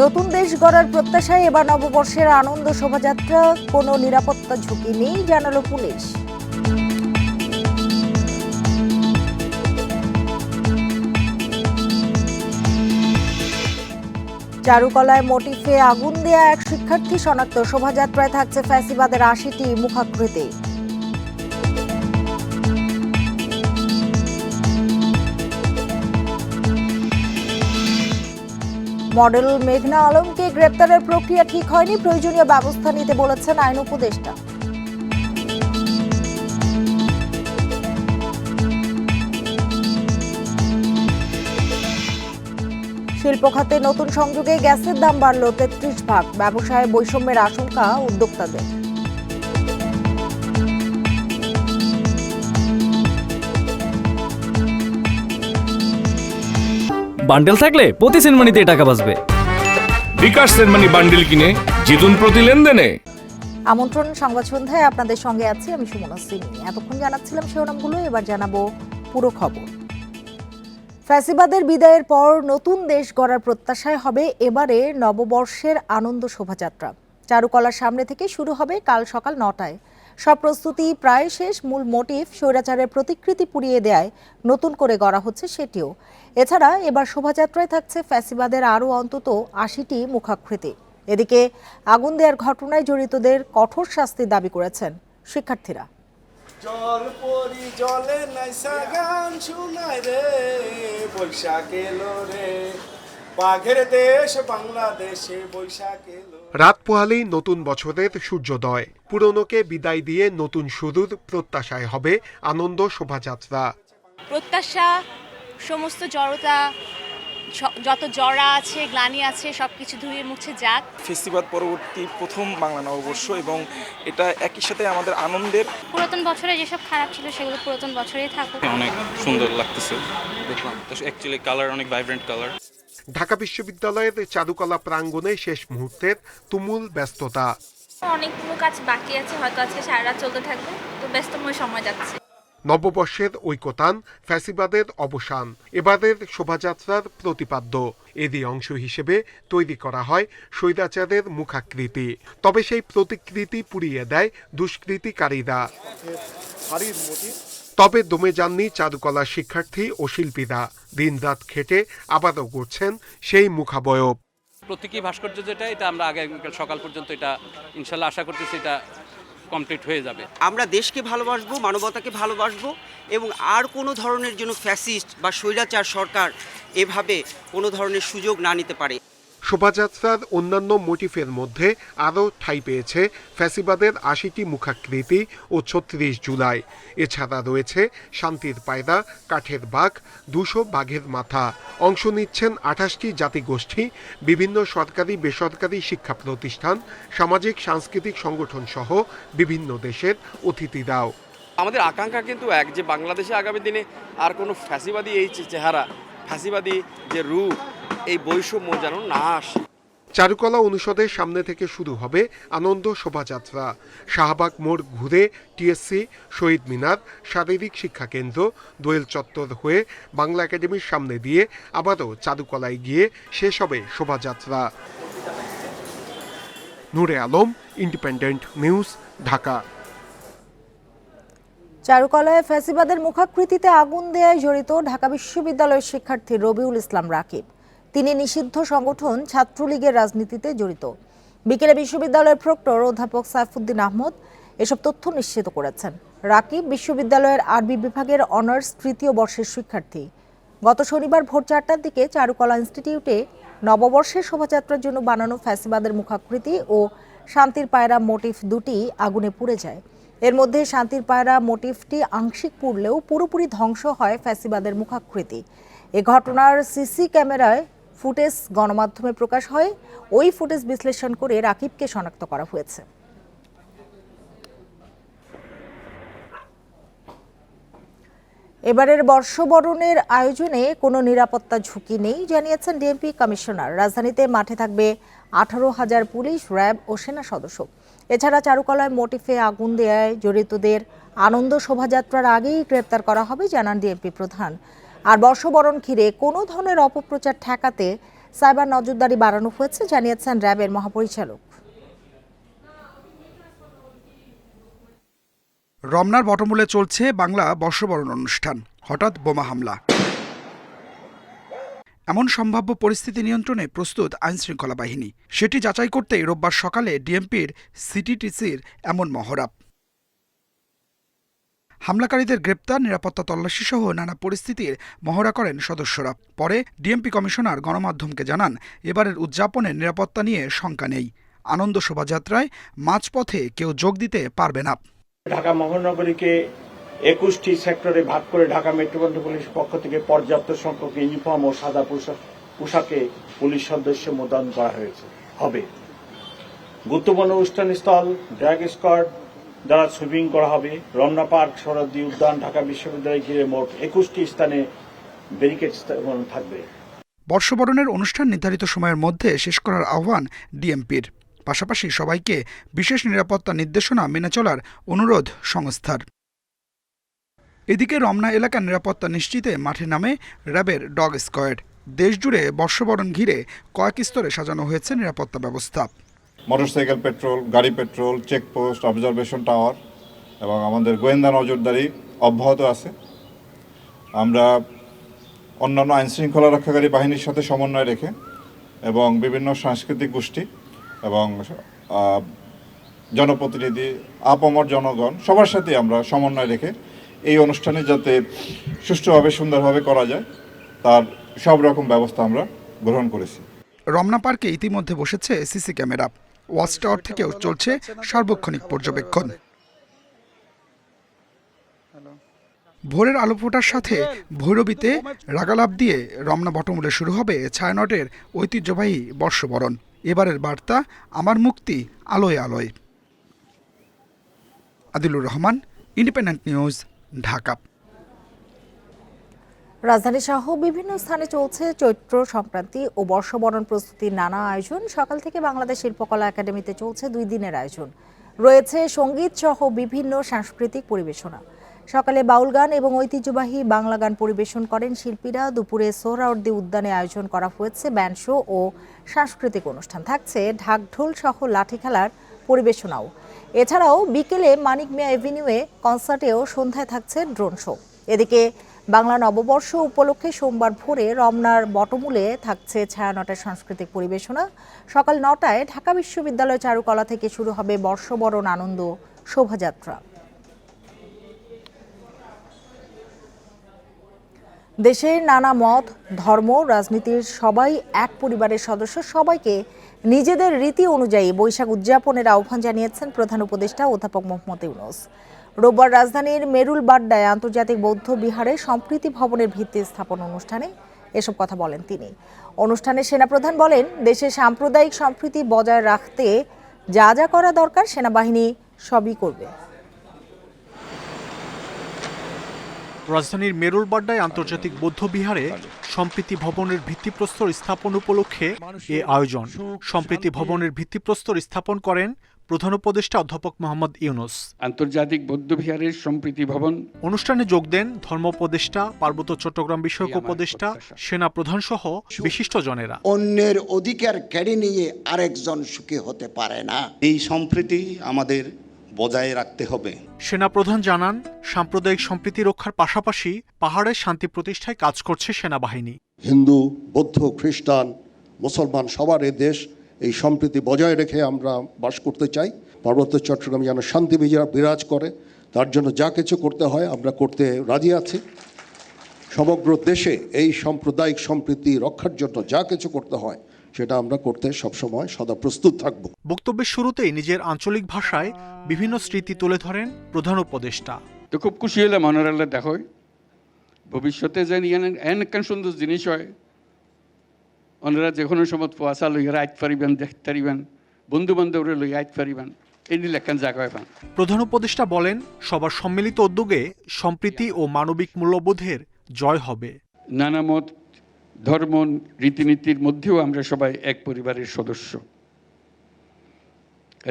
নতুন দেশ গড়ার প্রত্যাশায় এবার নববর্ষের আনন্দ শোভাযাত্রা, কোনো নিরাপত্তা ঝুঁকি নেই জানালো পুলিশ। চারুকলায় মোটিফে আগুন দেয়া এক শিক্ষার্থী শনাক্ত, শোভাযাত্রায় থাকছে ফ্যাসিবাদের ৮০টি মুখাকৃতি। মডেল মেঘনা আলমকে গ্রেপ্তারের প্রক্রিয়া ঠিক হয়নি, প্রয়োজনীয় ব্যবস্থা নিতে বলেছেন আইন উপদেষ্টা। শিল্প খাতে নতুন সংযোগে গ্যাসের দাম বাড়ল ৩৩ ভাগ, ব্যবসায় বৈষম্যের আশঙ্কা উদ্যোক্তাদের। বান্ডেল থাকলে প্রতি সেনমানিতে টাকা বাঁচবে। বিকাশ সেনমানি বান্ডেল কিনে জিতুন প্রতি লেনদেনে। আমন্ত্রণ সংবাদ সন্ধ্যায়, আপনাদের সঙ্গে আছি আমি সুমনা সিং। এতক্ষণ জানাচ্ছিলাম শিরোনামগুলো, এবার জানাবো পুরো খবর। ফ্যাসিবাদের বিদায়ের পর নতুন দেশ গড়ার প্রত্যাশায় হবে এবারে নববর্ষের আনন্দ শোভাযাত্রা। চারুকলার সামনে থেকে শুরু হবে কাল সকাল ৯টায়। সব প্রস্তুতি প্রায় শেষ। মূল মোটিভ স্বৈরাচারের প্রতিকৃতি পুড়িয়ে দেয় নতুন করে গড়া হচ্ছে সেটিও। এছাড়া এবার শোভাযাত্রায় থাকছে ফ্যাসিবাদের আরও অন্তত ৮০টি মুখাকৃতি। এদিকে আগুন দেওয়ার ঘটনায় জড়িতদের কঠোর শাস্তির দাবি করেছেন শিক্ষার্থীরা। জল পরি জলে নাইসা গান শুনায় রে, বৈশাখ এলো রে, বাঘের দেশ বাংলাদেশে বৈশাখ এলো। রাত পোহালেই নতুন বছরের সূর্যোদয়, পুরনোকে বিদায় দিয়ে নতুন শুরুর প্রত্যাশায় হবে আনন্দ শোভাযাত্রা। প্রত্যাশা, সমস্ত জড়তা, যত জড়া আছে, গ্লানি আছে, সবকিছু ধুয়ে মুছে যাক। ফেস্টিভাল পরবর্তী প্রথম বাংলা নববর্ষ এবং এটা একই সাথে আমাদের আনন্দের। পুরাতন বছরে যেসব খারাপ ছিল সেগুলো পুরাতন বছরেই থাকুক। অনেক সুন্দর লাগতেছে দেখলাম, তো অ্যাকচুয়ালি কালার অনেক ভাইব্রেন্ট কালার। ঢাকা বিশ্ববিদ্যালয়ের চারুকলা প্রাঙ্গণে শেষ মুহূর্তের তুমুল ব্যস্ততা। অনেকগুলো কাজ বাকি আছে, হয়তো আজকে সারা রাত চলতে থাকবে, তো ব্যস্তময় সময় যাচ্ছে। নববর্ষের ঐকতান, ফ্যাসিবাদের অবসান এবারের শোভাযাত্রার প্রতিপাদ্য। এরই অংশ হিসেবে তৈরি করা হয় স্বৈরাচারের মুখাকৃতি। তবে সেই প্রতিকৃতি পুড়িয়ে দেয় দুষ্কৃতিকারীরা। তবে দমে যাননি চারুকলার শিক্ষার্থী ও শিল্পীরা। দিনরাত খেটে আবারও করছেন সেই মুখাবয়ব। প্রতীকী ভাস্কর্য যেটা, এটা আমরা আগামীকাল সকাল পর্যন্ত এটা ইনশাল্লাহ আশা করতেছি এটা কমপ্লিট হয়ে যাবে। আমরা দেশকে ভালোবাসবো, মানবতাকে ভালোবাসবো এবং আর কোনো ধরনের জন্য ফ্যাসিস্ট বা স্বৈরাচার সরকার এভাবে কোনো ধরনের সুযোগ না নিতে পারে। শোভাযাত্রার অন্যান্য মোটিফের মধ্যে আরও ঠাঁই পেয়েছে ফ্যাসিবাদের ৮০টি মুখাকৃতি ও ৩৬ জুলাই। এছাড়া রয়েছে শান্তির পায়রা, কাঠের বাঘ, ২০০ বাঘের মাথা। অংশ নিচ্ছেন ২৮টি জাতিগোষ্ঠী, বিভিন্ন সরকারি বেসরকারি শিক্ষা প্রতিষ্ঠান, সামাজিক সাংস্কৃতিক সংগঠন সহ বিভিন্ন দেশের অতিথিরাও। আমাদের আকাঙ্ক্ষা কিন্তু এক, যে বাংলাদেশে আগামী দিনে আর কোনো ফ্যাসিবাদী এই চেহারা, ফ্যাসিবাদী যে রূপ, এই বৈষম্য যেন না আসে। চারুকলা অনুষদের সামনে থেকে শুরু হবে আনন্দ শোভাযাত্রা। শাহবাগ মোড় ঘুরে টিএসসি, শহীদ মিনার, শারীরিক শিক্ষা কেন্দ্র, দোয়েল চত্বর হয়ে বাংলা একাডেমির সামনে দিয়ে আবারও চারুকলায় গিয়ে শেষ হবে শোভাযাত্রা। নূরে আলম, ইন্ডিপেন্ডেন্ট নিউজ, ঢাকা। চারুকলায় ফ্যাসিবাদের মুখাকৃতিতে আগুন দেয়ায় জড়িত ঢাকা বিশ্ববিদ্যালয়ের শিক্ষার্থী রবিউল ইসলাম রাকিব। তিনি নিষিদ্ধ সংগঠন ছাত্রলীগের রাজনীতিতে জড়িত। বিকেলে বিশ্ববিদ্যালয়ের প্রক্টর অধ্যাপক সাইফুদ্দিন আহমদ এসব তথ্য নিশ্চিত করেছেন। রাকিব বিশ্ববিদ্যালয়ের আরবি বিভাগের অনার্স ৩য় বর্ষের শিক্ষার্থী। গত শনিবার ভোর ৪টার দিকে চারুকলা ইনস্টিটিউটে নববর্ষের শোভাযাত্রার জন্য বানানো ফ্যাসিবাদের মুখাকৃতি ও শান্তির পায়রা মোটিফ দুটি আগুনে পুড়ে যায়। এর মধ্যে শান্তির পায়রা মোটিফটি আংশিক পুড়লেও পুরোপুরি ধ্বংস হয় ফ্যাসিবাদের মুখাকৃতি। এ ঘটনার সিসি ক্যামেরায় ফুটেজ গণমাধ্যমে প্রকাশ হয়। ওই ফুটেজ বিশ্লেষণ করে রাকিবকে শনাক্ত করা হয়েছে। এবারের বর্ষবরণের আয়োজনে কোনো নিরাপত্তা ঝুঁকি নেই জানিয়েছেন ডিএমপি কমিশনার। রাজধানীতে মাঠে থাকবে 18,000 পুলিশ, র্যাব ও সেনা সদস্য। এছাড়া চারুকলায় মোটিফে আগুন দেয়ায় জড়িতদের আনন্দ শোভাযাত্রার আগেই গ্রেপ্তার করা হবে জানান ডিএমপি প্রধান। আর বর্ষবরণ ঘিরে কোনো ধরনের অপপ্রচার ঠেকাতে সাইবার নজরদারি বাড়ানো হয়েছে জানিয়েছেন র্যাবের মহাপরিচালক। রমনার বটমূলে চলছে বাংলা বর্ষবরণ অনুষ্ঠান, হঠাৎ বোমা হামলা। এমন সম্ভাব্য পরিস্থিতি নিয়ন্ত্রণে প্রস্তুত আইনশৃঙ্খলা বাহিনী। সেটি যাচাই করতেই রোববার সকালে ডিএমপির সিটিটিসির এমন মহড়া। হামলাকারীদের গ্রেপ্তার, নিরাপত্তা তল্লাশি সহ নানা পরিস্থিতির মহড়া করেন সদস্যরা। পরে ডিএমপি কমিশনার গণমাধ্যমকে জানান, এবারের উদযাপনের নিরাপত্তা নিয়ে শঙ্কা নেই। আনন্দ শোভাযাত্রায় মাঝপথে কেউ যোগ দিতে পারবে না। ঢাকা মহানগরীকে 21টি সেক্টরে ভাগ করে ঢাকা মেট্রোপলিটন পুলিশের পক্ষ থেকে পর্যাপ্ত সংখ্যক ইউনিফর্ম ও সাদা পোশাকে পুলিশ সদস্য মোতায়েন করা হবে। গুরুত্বপূর্ণ অনুষ্ঠানস্থল, ড্র্যাগ স্কোয়াড দ্বারা সুইপিং করা হবে। রমনা পার্ক, সরোয়ার্দী উদ্যান, ঢাকা বিশ্ববিদ্যালয় ঘিরে মোট 21টি স্থানে ব্যারিকেড থাকবে। বর্ষবরণের অনুষ্ঠান নির্ধারিত সময়ের মধ্যে শেষ করার আহ্বান ডিএমপির। পাশাপাশি সবাইকে বিশেষ নিরাপত্তা নির্দেশনা মেনে চলার অনুরোধ সংস্থার। এদিকে রমনা এলাকার নিরাপত্তা নিশ্চিতে মাঠে নামে র্যাবের ডগ স্কোয়াড। দেশজুড়ে বর্ষবরণ ঘিরে কয়েক স্তরে সাজানো হয়েছে নিরাপত্তা ব্যবস্থা। মোটরসাইকেল পেট্রোল, গাড়ি পেট্রোল, চেকপোস্ট, অবজারভেশন টাওয়ার এবং আমাদের গোয়েন্দা নজরদারি অব্যাহত আছে। আমরা অন্যান্য আইনশৃঙ্খলা রক্ষাকারী বাহিনীর সাথে সমন্বয় রেখে এবং বিভিন্ন সাংস্কৃতিক গোষ্ঠী এবং জনপ্রতিনিধি, আপামর জনগণ সবার সাথে আমরা সমন্বয় রেখে এই অনুষ্ঠানে যাতে সুষ্ঠুভাবে সুন্দরভাবে করা যায় তার সব রকম ব্যবস্থা আমরা গ্রহণ করেছি। রমনা পার্কে ইতিমধ্যে বসেছে সিসি ক্যামেরা। ওয়াচ টাওয়ার থেকেও চলছে সার্বক্ষণিক পর্যবেক্ষণ। ভোরের আলো ফোটার সাথে ভৈরবীতে রাগালাপ দিয়ে রমনা বটমূলে শুরু হবে ছায়ানটের ঐতিহ্যবাহী বর্ষবরণ। এবারের বার্তা, আমার মুক্তি আলোয় আলোয়। Adilur Rahman, independent News, Dhaka. রাজধানী সহ বিভিন্ন স্থানে চলছে চৈত্র সংক্রান্তি ও বর্ষবরণ প্রস্তুতির নানা আয়োজন। সকাল থেকে বাংলাদেশ শিল্পকলা একাডেমিতে চলছে 2 দিনের আয়োজন। রয়েছে সঙ্গীত সহ বিভিন্ন সাংস্কৃতিক পরিবেশনা। সকালে বাউল গান এবং ঐতিহ্যবাহী বাংলা গান পরিবেশন করেন শিল্পীরা। দুপুরে সোহরাওয়ার্দী উদ্যানে আয়োজন করা হয়েছে ব্যান্ড শো ও সাংস্কৃতিক অনুষ্ঠান। থাকছে ঢাকঢোল সহ লাঠি খেলার পরিবেশনাও। এছাড়াও বিকেলে মানিক মিয়া এভিনিউয়ে কনসার্টেও সন্ধ্যায় থাকছে ড্রোন শো। এদিকে বাংলা নববর্ষ উপলক্ষে সোমবার ভোরে রমনার বটমূলে থাকছে ছায়ানটের সাংস্কৃতিক পরিবেশনা। সকাল 9টায় ঢাকা বিশ্ববিদ্যালয় চারুকলা থেকে শুরু হবে বর্ষবরণ আনন্দ শোভাযাত্রা। দেশের নানা মত, ধর্ম, রাজনীতির সবাই এক পরিবারের সদস্য। সবাইকে নিজেদের রীতি অনুযায়ী বৈশাখ উদযাপনের আহ্বান জানিয়েছেন প্রধান উপদেষ্টা অধ্যাপক মোহাম্মদ ইউনূস। রোববার রাজধানীর মেরুল বাড্ডায় আন্তর্জাতিক বৌদ্ধ বিহারে সম্প্রীতি ভবনের ভিত্তি স্থাপন অনুষ্ঠানে এসব কথা বলেন তিনি। অনুষ্ঠানে সেনাপ্রধান বলেন, দেশে সাম্প্রদায়িক সম্প্রীতি বজায় রাখতে যা যা করা দরকার সেনাবাহিনী সবই করবে। রাজধানীর মেরুল বাড্ডায় আন্তর্জাতিক বৌদ্ধ বিহারে সম্প্রীতি ভবনের ভিত্তিপ্রস্তর স্থাপন উপলক্ষে এ আয়োজন। সম্প্রীতি ভবনের ভিত্তিপ্রস্তর স্থাপন করেন প্রধান উপদেষ্টা অধ্যাপক মোহাম্মদ ইউনূস। আন্তর্জাতিক বৌদ্ধ বিহারের সম্প্রীতি ভবন অনুষ্ঠানে যোগ দেন ধর্ম উপদেষ্টা, পার্বত্য চট্টগ্রাম বিষয়ক উপদেষ্টা, সেনা প্রধান সহ বিশিষ্টজনেরা। অন্যের অধিকার কেড়ে নিয়ে আরেকজন সুখী হতে পারে না। এই সম্প্রীতি আমাদের বজায় রাখতে হবে। সেনাপ্রধান জানান, সাম্প্রদায়িক সম্প্রীতি রক্ষার পাশাপাশি পাহাড়ে শান্তি প্রতিষ্ঠায় কাজ করছে সেনাবাহিনী। হিন্দু, বৌদ্ধ, খ্রিস্টান, মুসলমান সবার এ দেশ, এই সম্প্রীতি বজায় রেখে আমরা বাস করতে চাই। পার্বত্য চট্টগ্রামে যেন শান্তি বিরাজ করে, তার জন্য যা কিছু করতে হয় আমরা করতে রাজি আছি। সমগ্র দেশে এই সাম্প্রদায়িক সম্প্রীতি রক্ষার জন্য যা কিছু করতে হয় সেটা আমরা করতে সবসময় সদা প্রস্তুত থাকব। বক্তব্যের শুরুতেই নিজের আঞ্চলিক ভাষায় বিভিন্ন স্মৃতি তুলে ধরেন প্রধান উপদেষ্টা। তো খুব খুশি হলাম মনোরাল্লা দেখো ভবিষ্যতে যে এনকান সুন্দর জিনিস হয়, ওনারা যে কোনো সময় পোয়াশা লইয়া আইতে পারিবেন, দেখতে পারিবেন, বন্ধু বান্ধবরা লইয়া আইতে পারিবেন, এই লেখান জায়গা পান। প্রধান উপদেষ্টা বলেন, সবার সম্মিলিত উদ্যোগে সম্প্রীতি ও মানবিক মূল্যবোধের জয় হবে। নানা মত, ধর্ম, রীতিনীতির মধ্যেও আমরা সবাই এক পরিবারের সদস্য।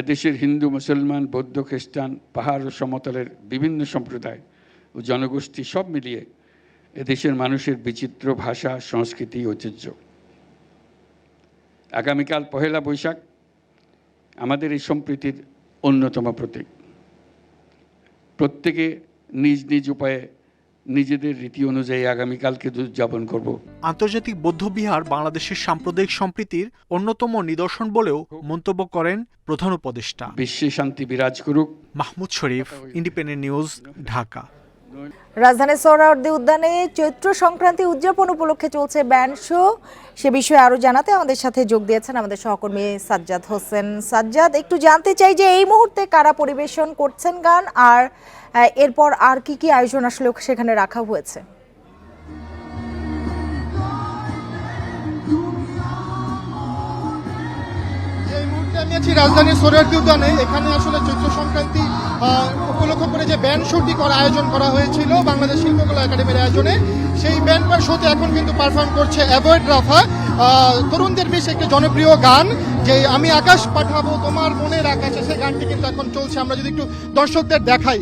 এদেশের হিন্দু, মুসলমান, বৌদ্ধ, খ্রিস্টান, পাহাড় ও সমতলের বিভিন্ন সম্প্রদায় ও জনগোষ্ঠী সব মিলিয়ে এদেশের মানুষের বিচিত্র ভাষা, সংস্কৃতি, ঐতিহ্য। আগামীকাল পহেলা বৈশাখ আমাদের এই সম্প্রীতির অন্যতম প্রতীক। প্রত্যেকে নিজ নিজ উপায়ে নিজেদের রীতি অনুযায়ী আগামীকালকে উদযাপন করব। আন্তর্জাতিক বৌদ্ধবিহার বাংলাদেশের সাম্প্রদায়িক সম্প্রীতির অন্যতম নিদর্শন বলেও মন্তব্য করেন প্রধান উপদেষ্টা। বিশ্বে শান্তি বিরাজ করুক। মাহমুদ শরীফ, ইন্ডিপেন্ডেন্ট নিউজ, ঢাকা। রাজধানীর সোহরাওয়ার্দী উদ্যানে চৈত্র সংক্রান্তি উদযাপন উপলক্ষে চলছে ব্যান্ড শো। সে বিষয়ে আরো জানাতে আমাদের সাথে যোগ দিয়েছেন আমাদের সহকর্মী সাজ্জাদ হোসেন। সাজ্জাদ, একটু জানতে চাই যে এই মুহূর্তে কারা পরিবেশন করছেন গান, আর এরপর আর কি কি আয়োজন আসলে সেখানে রাখা হয়েছে? আমি আছি রাজধানীর সোহরাওয়ার্দী উদ্যানে। এখানে আসলে চৈত্র সংক্রান্তি উপলক্ষ করে যে ব্যান্ড শোটি আয়োজন করা হয়েছিল বাংলাদেশ শিল্পকলা একাডেমির আয়োজনে, সেই ব্যান্ড শোতে এখন কিন্তু পারফর্ম করছে অ্যাভয়েড রাফা, তরুণদের বেশ একটি জনপ্রিয় গান, যে আমি আকাশ পাঠাবো তোমার মনের আকাশে, সেই গানটি কিন্তু এখন চলছে। আমরা যদি একটু দর্শকদের দেখাই।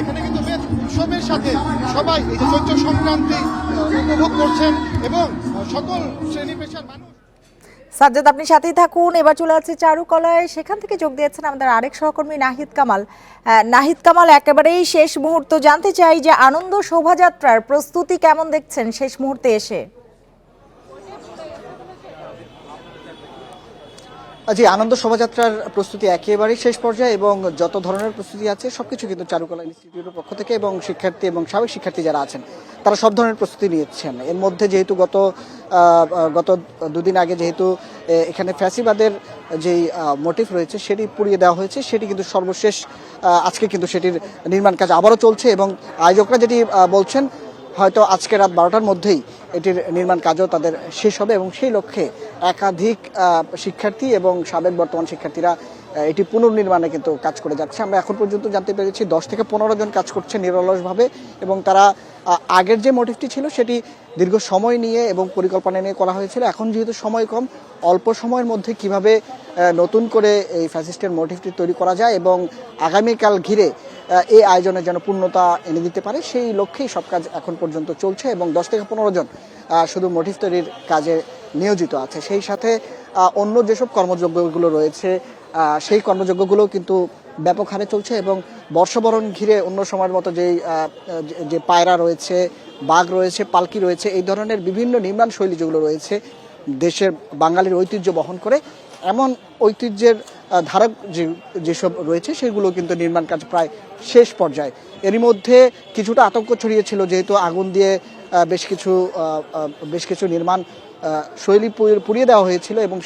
এখানে কিন্তু বেশ উৎসবের সাথে সবাই এই যে চৈত্র সংক্রান্তি উপভোগ করছেন এবং সকল শ্রেণী পেশার মানুষ। সাজ্জাদ, আপনি সাথেই থাকুন। এবার চলে যাচ্ছে চারুকলায়, সেখান থেকে যোগ দিয়েছেন আমাদের আরেক সহকর্মী নাহিদ কামাল। নাহিদ কামাল, একেবারেই শেষ মুহূর্ত, জানতে চাই যে আনন্দ শোভাযাত্রার প্রস্তুতি কেমন দেখছেন শেষ মুহূর্তে এসে? জি, আনন্দ শোভাযাত্রার প্রস্তুতি একেবারেই শেষ পর্যায়ে এবং যত ধরনের প্রস্তুতি আছে সবকিছু কিন্তু চারুকলা ইনস্টিটিউটের পক্ষ থেকে এবং শিক্ষার্থী এবং সাবেক শিক্ষার্থী যারা আছেন তারা সব ধরনের প্রস্তুতি নিয়েছেন। এর মধ্যে যেহেতু গত দুদিন আগে যেহেতু এখানে ফ্যাসিবাদের যেই মোটিভ রয়েছে সেটি পুড়িয়ে দেওয়া হয়েছে, সেটি কিন্তু সর্বশেষ আজকে কিন্তু সেটির নির্মাণ কাজ আবারও চলছে এবং আয়োজকরা যেটি বলছেন হয়তো আজকে রাত 12টার মধ্যেই এটির নির্মাণ কাজও তাদের শেষ হবে এবং সেই লক্ষ্যে একাধিক শিক্ষার্থী এবং সাবেক বর্তমান শিক্ষার্থীরা এটি পুনর্নির্মাণে কিন্তু কাজ করে যাচ্ছে। আমরা এখন পর্যন্ত জানতে পেরেছি 10 থেকে 15 জন কাজ করছে নিরলসভাবে এবং তারা আগের যে মোটিভটি ছিল সেটি দীর্ঘ সময় নিয়ে এবং পরিকল্পনা নিয়ে করা হয়েছিল। এখন যেহেতু সময় কম, অল্প সময়ের মধ্যে কিভাবে নতুন করে এই ফ্যাসিস্টের মোটিভটি তৈরি করা যায় এবং আগামীকাল ঘিরে এই আয়োজনে যেন পূর্ণতা এনে দিতে পারে সেই লক্ষ্যেই সব কাজ এখন পর্যন্ত চলছে এবং 10 থেকে 15 জন শুধু মোটিভ তৈরির কাজে নিয়োজিত আছে। সেই সাথে অন্য যেসব কর্মযজ্ঞগুলো রয়েছে সেই কর্মযজ্ঞগুলো কিন্তু ব্যাপক হারে চলছে এবং বর্ষবরণ ঘিরে অন্য সময়ের মতো যে পায়রা রয়েছে, বাঘ রয়েছে, পালকি রয়েছে, এই ধরনের বিভিন্ন নির্মাণ শৈলী যেগুলো রয়েছে দেশের বাঙালির ঐতিহ্য বহন করে, এমন ঐতিহ্যের ধারক যেসব রয়েছে সেগুলো কিন্তু নির্মাণ কাজ প্রায় শেষ পর্যায়ে। এরই মধ্যে কিছুটা আতঙ্ক ছড়িয়েছিল যেহেতু আগুন দিয়ে বেশ কিছু নির্মাণ শৈলী পুড়িয়ে দেওয়া হয়েছিল এবং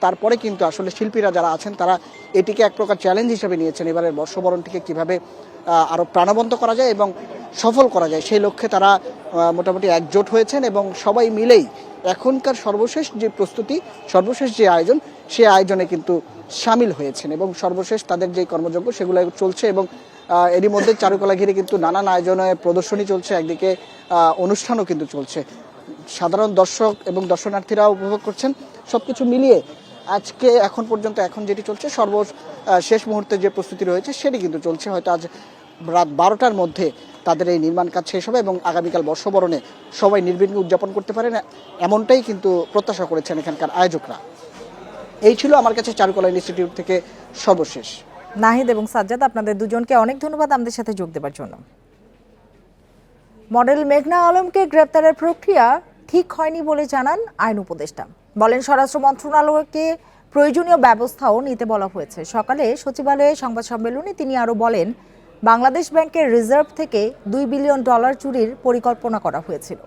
তারপরে কিন্তু আসলে শিল্পীরা যারা আছেন তারা এটিকে এক প্রকার চ্যালেঞ্জ হিসেবে নিয়েছেন। এবারের বর্ষবরণটিকে কিভাবে আরও প্রাণবন্ত করা যায় এবং সফল করা যায় সেই লক্ষ্যে তারা মোটামুটি একজোট হয়েছেন এবং সবাই মিলেই এখনকার সর্বশেষ যে প্রস্তুতি, সর্বশেষ যে আয়োজন, সেই আয়োজনে কিন্তু সামিল হয়েছেন এবং সর্বশেষ তাদের যে কর্মযজ্ঞ সেগুলো চলছে এবং এরই মধ্যে চারুকলা ঘিরে কিন্তু নানান আয়োজনে প্রদর্শনী চলছে, একদিকে অনুষ্ঠানও কিন্তু চলছে। সাধারণ দর্শক এবং দর্শনার্থীরা উপভোগ করছেন। সবকিছু মিলিয়ে আজকে এখন পর্যন্ত যেটি চলছে শেষ মুহূর্তে যে প্রস্তুতি রয়েছে সেটি কিন্তু চলছে। হয়তো আজ রাত 12টার মধ্যে তাদের এই নির্মাণ কাজ শেষ হবে এবং আগামীকাল বর্ষবরণে সবাই নির্বিঘ্নে উদযাপন করতে পারেন, এমনটাই কিন্তু প্রত্যাশা করেছেন এখানকার আয়োজকরা। এই ছিল আমার কাছে চারুকলা ইনস্টিটিউট থেকে সর্বশেষ। নাহিদ এবং সাজ্জাদ, আপনাদের দুজনকে অনেক ধন্যবাদ আমাদের সাথে যোগ দেওয়ার জন্য। মডেল মেঘনা আলমকে গ্রেপ্তারের প্রক্রিয়া ঠিক হয়নি বলে জানান আইন উপদেষ্টা। বলেন, স্বরাষ্ট্র মন্ত্রণালয়কে প্রয়োজনীয় ব্যবস্থাও নিতে বলা হয়েছে। সকালে সচিবালয়ে সংবাদ সম্মেলনে তিনি আরও বলেন, বাংলাদেশ ব্যাংকের রিজার্ভ থেকে $2 বিলিয়ন চুরির পরিকল্পনা করা হয়েছিল।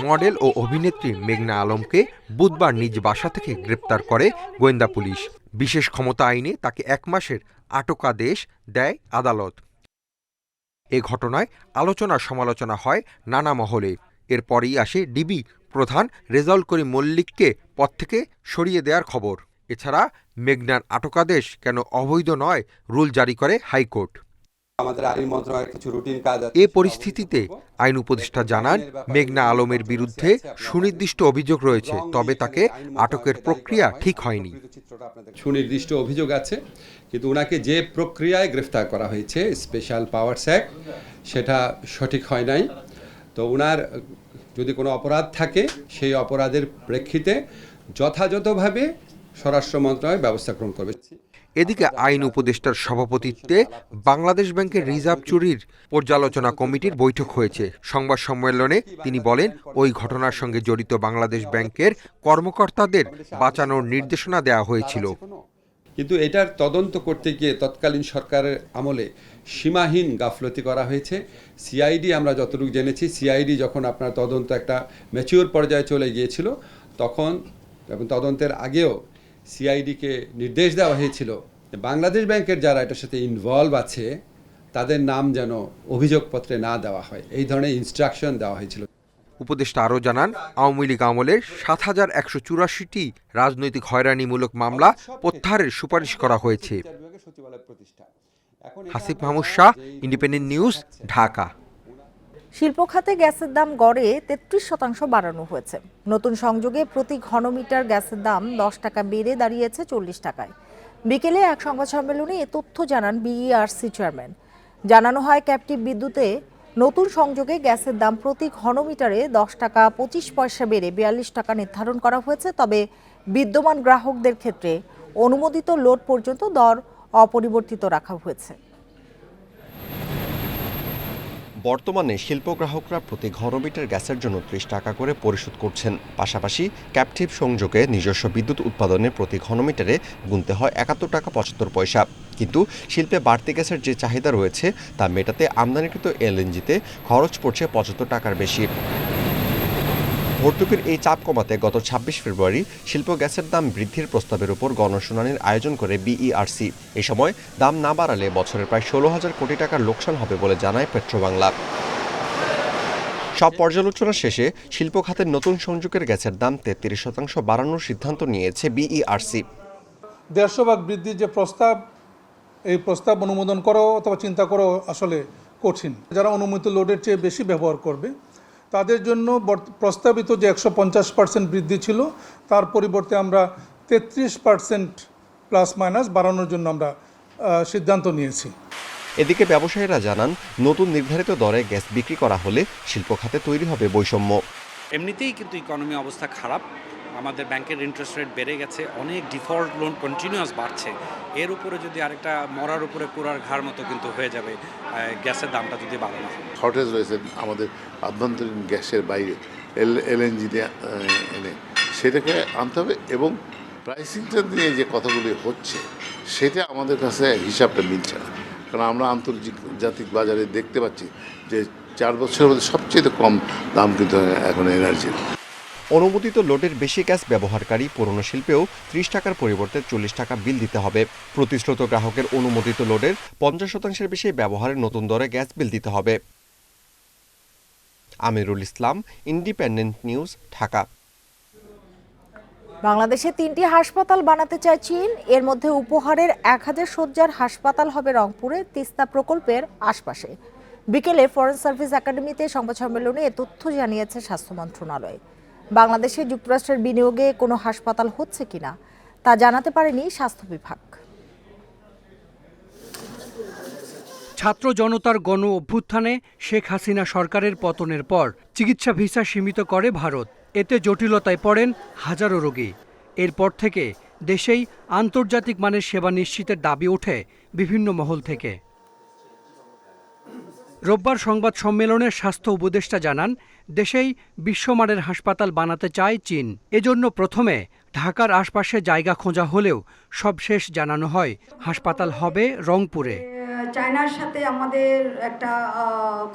মডেল ও অভিনেত্রী মেঘনা আলমকে বুধবার নিজ বাসা থেকে গ্রেপ্তার করে গোয়েন্দা পুলিশ। বিশেষ ক্ষমতা আইনে তাকে 1 মাসের আটকাদেশ দেয় আদালত। এ ঘটনায় আলোচনা সমালোচনা হয় নানা মহলে। এরপরই আসে ডিবি প্রধান রেজাউল করিম মল্লিককে পদ থেকে সরিয়ে দেওয়ার খবর। এছাড়া মেঘনার আটকাদেশ কেন অবৈধ নয় রুল জারি করে হাইকোর্ট। আমাদের আইন মন্ত্রণালয়ের কিছু রুটিন কাজ আছে। এ পরিস্থিতিতে আইন উপদেষ্টা জানান, মেঘনা আলমের বিরুদ্ধে সুনির্দিষ্ট অভিযোগ রয়েছে, তবে তাকে আটকের প্রক্রিয়া ঠিক হয়নি। সুনির্দিষ্ট অভিযোগ আছে, কিন্তু ওনাকে যে প্রক্রিয়ায় গ্রেফতার করা হয়েছে স্পেশাল পাওয়ারস অ্যাক্ট, সেটা সঠিক হয় নাই। তো ওনার যদি কোনো অপরাধ থাকে সেই অপরাধের প্রেক্ষিতে যথাযথভাবে স্বরাষ্ট্র মন্ত্রণালয় ব্যবস্থা গ্রহণ করবে। এদিকে আইন উপদেষ্টার সভাপতিত্বে বাংলাদেশ ব্যাংকের রিজার্ভ চুরির পর্যালোচনা কমিটির বৈঠক হয়েছে। সংবাদ সম্মেলনে তিনি বলেন, ওই ঘটনার সঙ্গে জড়িত বাংলাদেশ ব্যাংকের কর্মকর্তাদের বাঁচানোর নির্দেশনা দেওয়া হয়েছিল। কিন্তু এটার তদন্ত করতে গিয়ে তৎকালীন সরকারের আমলে সীমাহীন গাফলতি করা হয়েছে। সিআইডি, আমরা যতটুকু জেনেছি, সিআইডি যখন আপনার তদন্ত একটা ম্যাচিওর পর্যায়ে চলে গিয়েছিল তখন এবং তদন্তের আগেও সিআইডিকে নির্দেশ দেওয়া হয়েছিল বাংলাদেশ ব্যাংকের যারা এটার সাথে ইনভলভ আছে তাদের নাম যেন অভিযোগপত্রে না দেওয়া হয়, এই ধরনের ইনস্ট্রাকশন দেওয়া হয়েছিল। উপদেষ্টা আরও জানান, আওয়ামী লীগ আমলের ৭,১৮৪টি রাজনৈতিক হয়রানিমূলক মামলা প্রত্যাহারের সুপারিশ করা হয়েছে। Hasib Mahmud Shah, independent News, Dhaka. শিল্প খাতে গ্যাসের দাম গড়ে 33% বাড়ানো হয়েছে। নতুন সংযোগে প্রতি ঘনমিটার গ্যাসের দাম 10 টাকা বেড়ে দাঁড়িয়েছে 40 টাকায়। বিকেলে এক সংবাদ সম্মেলনে এ তথ্য জানান বিইআরসি চেয়ারম্যান। জানানো হয়, ক্যাপটিভ বিদ্যুতে নতুন সংযোগে গ্যাসের দাম প্রতি ঘনমিটারে 10 টাকা 25 পয়সা বেড়ে 42 টাকা নির্ধারণ করা হয়েছে। তবে বিদ্যমান গ্রাহকদের ক্ষেত্রে অনুমোদিত লোড পর্যন্ত দর অপরিবর্তিত রাখা হয়েছে। বর্তমানে শিল্প গ্রাহকরা প্রতি ঘনমিটার গ্যাসের জন্য 30 টাকা করে পরিশোধ করছেন। পাশাপাশি ক্যাপটিভ সংযোগে নিজস্ব বিদ্যুৎ উৎপাদনে প্রতি ঘনমিটারে গুনতে হয় 71 টাকা 75 পয়সা। কিন্তু শিল্পে বাড়তি গ্যাসের যে চাহিদা রয়েছে তা মেটাতে আমদানিকৃত এলএনজিতে খরচ পড়ছে 75 টাকার বেশি। ভর্তুকির এই চাপ কমাতে গত 26 ফেব্রুয়ারি শিল্প গ্যাসের দাম বৃদ্ধির প্রস্তাবের উপর গণশুনানির আয়োজন করে বিইআরসি। এই সময় দাম না বাড়ালে বছরের প্রায় 16,000 কোটি টাকার লোকসান হবে বলে জানায় পেট্রোবাংলা। সব পর্যালোচনা শেষে শিল্প খাতের নতুন সংযোগের গ্যাসের দাম 33% বাড়ানোর সিদ্ধান্ত নিয়েছে বিইআরসি। 150 ভাগ বৃদ্ধির যে প্রস্তাব, এই প্রস্তাব অনুমোদন করো অথবা চিন্তা করো আসলে কঠিন। যারা অনুমোদিত লোডের চেয়ে বেশি ব্যবহার করবে তাদের জন্য প্রস্তাবিত যে 150% বৃদ্ধি ছিল তার পরিবর্তে আমরা 33% প্লাস মাইনাস বাড়ানোর জন্য আমরা সিদ্ধান্ত নিয়েছি। এদিকে ব্যবসায়ীরা জানান, নতুন নির্ধারিত দরে গ্যাস বিক্রি করা হলে শিল্প খাতে তৈরি হবে বৈষম্য। এমনিতেই কিন্তু ইকোনমি অবস্থা খারাপ, আমাদের ব্যাংকের ইন্টারেস্ট রেট বেড়ে গেছে, অনেক ডিফল্ট লোন কন্টিনিউয়াস বাড়ছে। এর উপরে যদি আরেকটা মরার উপরে কুড়ার ঘাড় মতো কিন্তু হয়ে যাবে গ্যাসের দামটা যদি বাড়ানো হয়। শর্টেজ রয়েছে আমাদের আভ্যন্তরীণ গ্যাসের বাইরে এলএনজি এনে সেটাকে আনতে হবে এবং প্রাইসিংটা নিয়ে যে কথাগুলি হচ্ছে সেটা আমাদের কাছে হিসাবটা মিলছে না। কারণ আমরা আন্তর্জাতিক বাজারে দেখতে পাচ্ছি যে 4 বছরের মধ্যে সবচেয়ে কম দাম কিন্তু এখন এনার্জির। অনুমোদিত লোডের বেশি গ্যাস ব্যবহারকারী পুরনো শিল্পেও 30 টাকার পরিবর্তে 40 টাকা বিল দিতে হবে। প্রতিশ্রুত গ্রাহকের অনুমোদিত লোডের 50% বেশি ব্যবহারের নতুন দরে গ্যাস বিল দিতে হবে। Amirul Islam, independent News, Dhaka. বাংলাদেশে 3টি হাসপাতাল বানাতে চায় চীন। এর মধ্যে উপহারের 1000 শয্যার হাসপাতাল হবে রংপুরে তিস্তা প্রকল্পের আশপাশে। বিকেলে ফরেন সার্ভিস একাডেমিতে সংবাদ সম্মেলনে এ তথ্য জানিয়েছে স্বাস্থ্য মন্ত্রণালয়। বাংলাদেশে যুক্তরাষ্ট্রের বিনিয়োগে কোনো হাসপাতাল হচ্ছে কিনা তা জানাতে পারেনি স্বাস্থ্য বিভাগ। ছাত্র জনতার গণ অভ্যুত্থানে শেখ হাসিনা সরকারের পতনের পর চিকিৎসা ভিসা সীমিত করে ভারত। এতে জটিলতায় পড়েন হাজারো রোগী। এরপর থেকে দেশেই আন্তর্জাতিক মানের সেবা নিশ্চিতের দাবি ওঠে বিভিন্ন মহল থেকে। রোববার সংবাদ সম্মেলনে স্বাস্থ্য উপদেষ্টা জানান, দেশেই বিশ্বমানের হাসপাতাল বানাতে চায় চীন। এজন্য প্রথমে ঢাকার আশপাশে জায়গা খোঁজা হলেও সবশেষ জানানো হয় হাসপাতাল হবে রংপুরে। চায়নার সাথে আমাদের একটা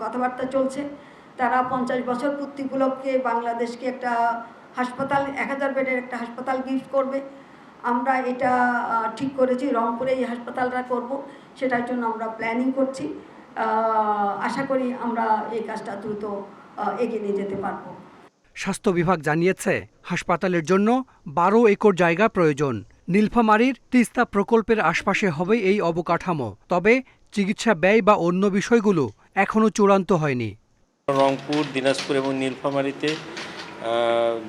কথাবার্তা চলছে। তারা 50 বছর পূর্তি উপলক্ষে বাংলাদেশকে একটা হাসপাতাল 1000 বেডের একটা হাসপাতাল গিফট করবে। আমরা এটা ঠিক করেছি, রংপুরে এই হাসপাতালটা করব। সেটার জন্য আমরা প্ল্যানিং করছি। আশা করি আমরা এই কাজটা দ্রুত এগিয়ে নিয়ে যেতে পারব। স্বাস্থ্য বিভাগ জানিয়েছে, হাসপাতালের জন্য 12 একর জায়গা প্রয়োজন। নীলফামারীর তিস্তা প্রকল্পের আশপাশে হবে এই অবকাঠামো। তবে চিকিৎসা ব্যয় বা অন্য বিষয়গুলো এখনও চূড়ান্ত হয়নি। রংপুর, দিনাজপুর এবং নীলফামারীতে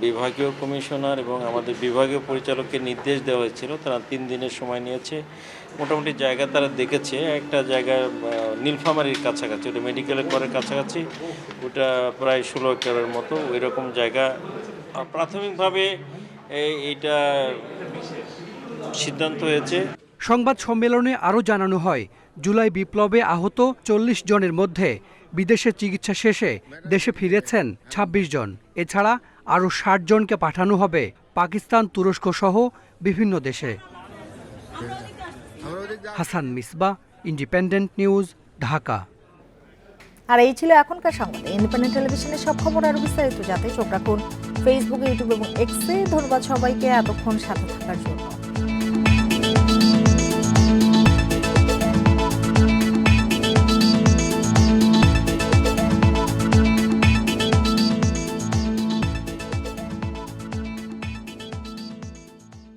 বিভাগীয় কমিশনার এবং আমাদের বিভাগীয় পরিচালককে নির্দেশ দেওয়া হয়েছিল। তারা 3 দিনের সময় নিয়েছে। মোটামুটি জায়গা তারা দেখেছে। একটা জায়গা নীলফামারীর কাছাকাছি, ওটা মেডিকেলের পরের কাছাকাছি, ওটা প্রায় 16 একরের মতো। ওই রকম জায়গা প্রাথমিকভাবে এইটা সিদ্ধান্ত হয়েছে। সংবাদ সম্মেলনে আরও জানানো হয়, জুলাই বিপ্লবে আহত 40 জনের মধ্যে বিদেশে চিকিৎসা শেষে দেশে ফিরেছেন 26 জন। এছাড়া আরও 60 জনকে পাঠানো হবে পাকিস্তান, তুরস্ক সহ বিভিন্ন দেশে। Hasan Misbah, Independent News, Dhaka. আর এই ছিল এখনকার সংবাদ। ইন্ডিপেন্ডেন্ট টেলিভিশনের সব খবর আরও বিস্তারিত জানতে চোখ রাখুন ফেসবুক, ইউটিউব এবং এক্সে। ধন্যবাদ সবাইকে এতক্ষণ সাথে থাকার জন্য।